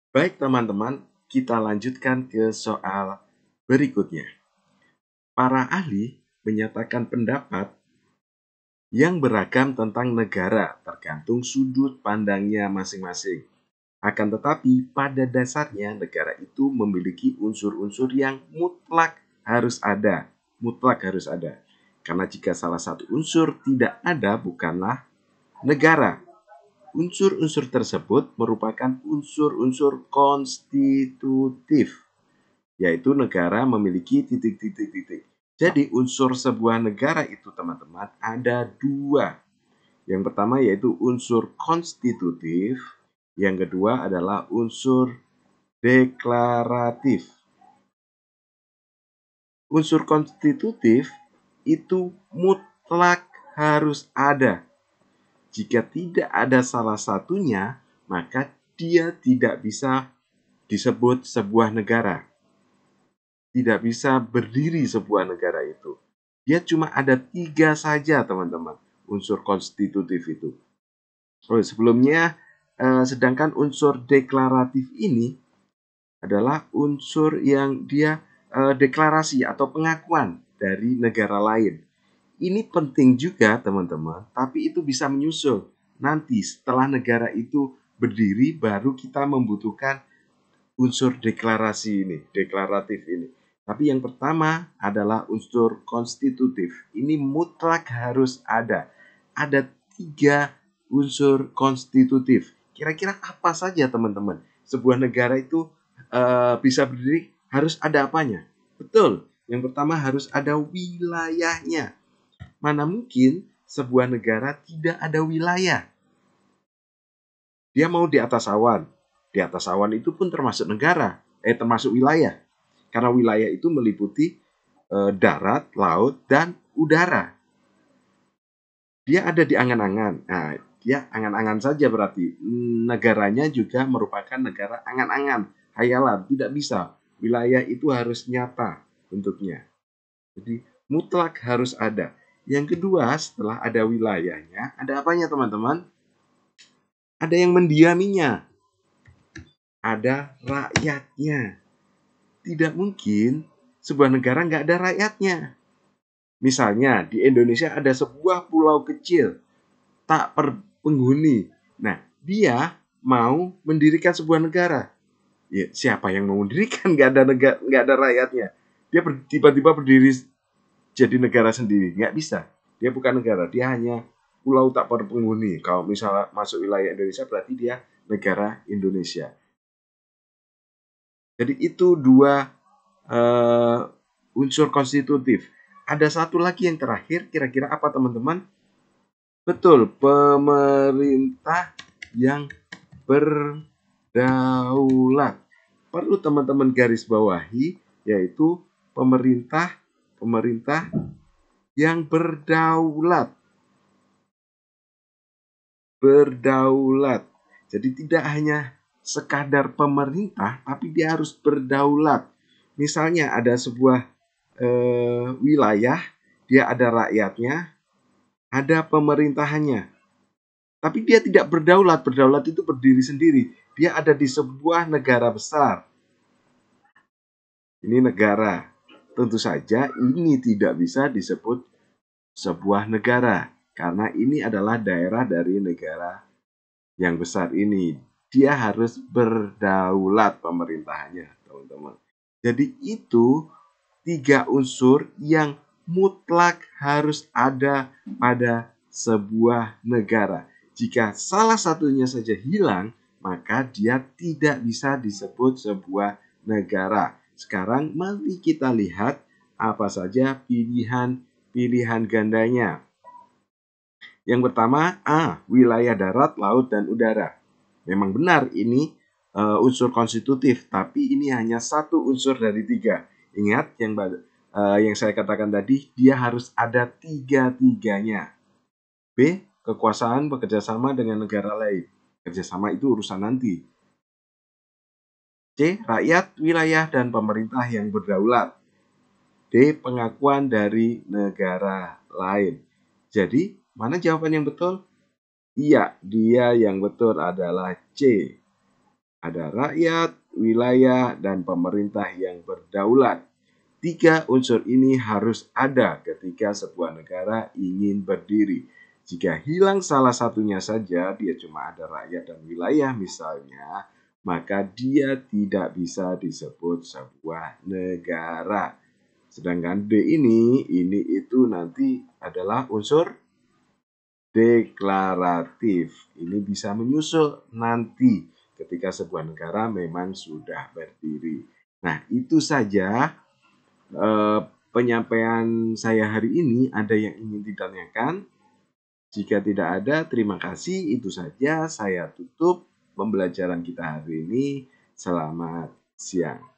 Baik teman-teman, kita lanjutkan ke soal berikutnya. Para ahli menyatakan pendapat yang beragam tentang negara tergantung sudut pandangnya masing-masing. Akan tetapi, pada dasarnya negara itu memiliki unsur-unsur yang mutlak harus ada. Mutlak harus ada. Karena jika salah satu unsur tidak ada, bukanlah negara. Unsur-unsur tersebut merupakan unsur-unsur konstitutif, yaitu negara memiliki titik-titik-titik. Jadi unsur sebuah negara itu teman-teman ada dua. Yang pertama yaitu unsur konstitutif, yang kedua adalah unsur deklaratif. Unsur konstitutif itu mutlak harus ada. Jika tidak ada salah satunya, maka dia tidak bisa disebut sebuah negara. Tidak bisa berdiri sebuah negara itu. Dia cuma ada 3 saja teman-teman, unsur konstitutif itu. Sebelumnya, sedangkan unsur deklaratif ini adalah unsur yang dia deklarasi atau pengakuan dari negara lain. Ini penting juga teman-teman, tapi itu bisa menyusul. Nanti setelah negara itu berdiri baru kita membutuhkan unsur deklarasi ini, deklaratif ini. Tapi yang pertama adalah unsur konstitutif. Ini mutlak harus ada. Ada 3 unsur konstitutif. Kira-kira apa saja teman-teman? Sebuah negara itu bisa berdiri harus ada apanya? Betul. Yang pertama harus ada wilayahnya. Mana mungkin sebuah negara tidak ada wilayah? Dia mau di atas awan. Di atas awan itu pun termasuk negara, termasuk wilayah. Karena wilayah itu meliputi darat, laut, dan udara. Dia ada di angan-angan. Nah, dia angan-angan saja berarti. Negaranya juga merupakan negara angan-angan, hayalan, tidak bisa. Wilayah itu harus nyata bentuknya. Jadi mutlak harus ada. Yang kedua, setelah ada wilayahnya, ada apanya teman-teman? Ada yang mendiaminya. Ada rakyatnya. Tidak mungkin sebuah negara nggak ada rakyatnya. Misalnya di Indonesia ada sebuah pulau kecil, tak penghuni. Nah, dia mau mendirikan sebuah negara. Ya, siapa yang mau mendirikan? Nggak ada rakyatnya. Dia tiba-tiba berdiri jadi negara sendiri, nggak bisa. Dia bukan negara, dia hanya pulau tak berpenghuni. Kalau misalnya masuk wilayah Indonesia berarti dia negara Indonesia. Jadi itu dua unsur konstitutif. Ada satu lagi yang terakhir, kira-kira apa teman-teman? Betul, pemerintah yang berdaulat. Perlu teman-teman garis bawahi, yaitu pemerintah yang berdaulat. Berdaulat. Jadi tidak hanya sekadar pemerintah, tapi dia harus berdaulat. Misalnya ada sebuah wilayah, dia ada rakyatnya, ada pemerintahannya. Tapi dia tidak berdaulat. Berdaulat itu berdiri sendiri. Dia ada di sebuah negara besar. Ini negara. Tentu saja ini tidak bisa disebut sebuah negara. Karena ini adalah daerah dari negara yang besar ini. Dia harus berdaulat pemerintahannya, teman-teman. Jadi itu 3 unsur yang mutlak harus ada pada sebuah negara. Jika salah satunya saja hilang, maka dia tidak bisa disebut sebuah negara. Sekarang mari kita lihat apa saja pilihan gandanya. Yang pertama, A, wilayah darat, laut, dan udara. Memang benar ini unsur konstitutif, tapi ini hanya satu unsur dari 3. Ingat yang saya katakan tadi, dia harus ada 3-tiganya. B, kekuasaan bekerjasama dengan negara lain. Kerjasama itu urusan nanti. C, rakyat, wilayah, dan pemerintah yang berdaulat. D, pengakuan dari negara lain. Jadi, mana jawaban yang betul? Iya, dia yang betul adalah C. ada rakyat, wilayah, dan pemerintah yang berdaulat. 3 unsur ini harus ada ketika sebuah negara ingin berdiri. Jika hilang salah satunya saja, dia cuma ada rakyat dan wilayah misalnya, maka dia tidak bisa disebut sebuah negara. Sedangkan D ini itu nanti adalah unsur deklaratif. Ini bisa menyusul nanti ketika sebuah negara memang sudah berdiri. Nah, itu saja penyampaian saya hari ini. Ada yang ingin ditanyakan? Jika tidak ada, terima kasih. Itu saja saya tutup pembelajaran kita hari ini. Selamat siang.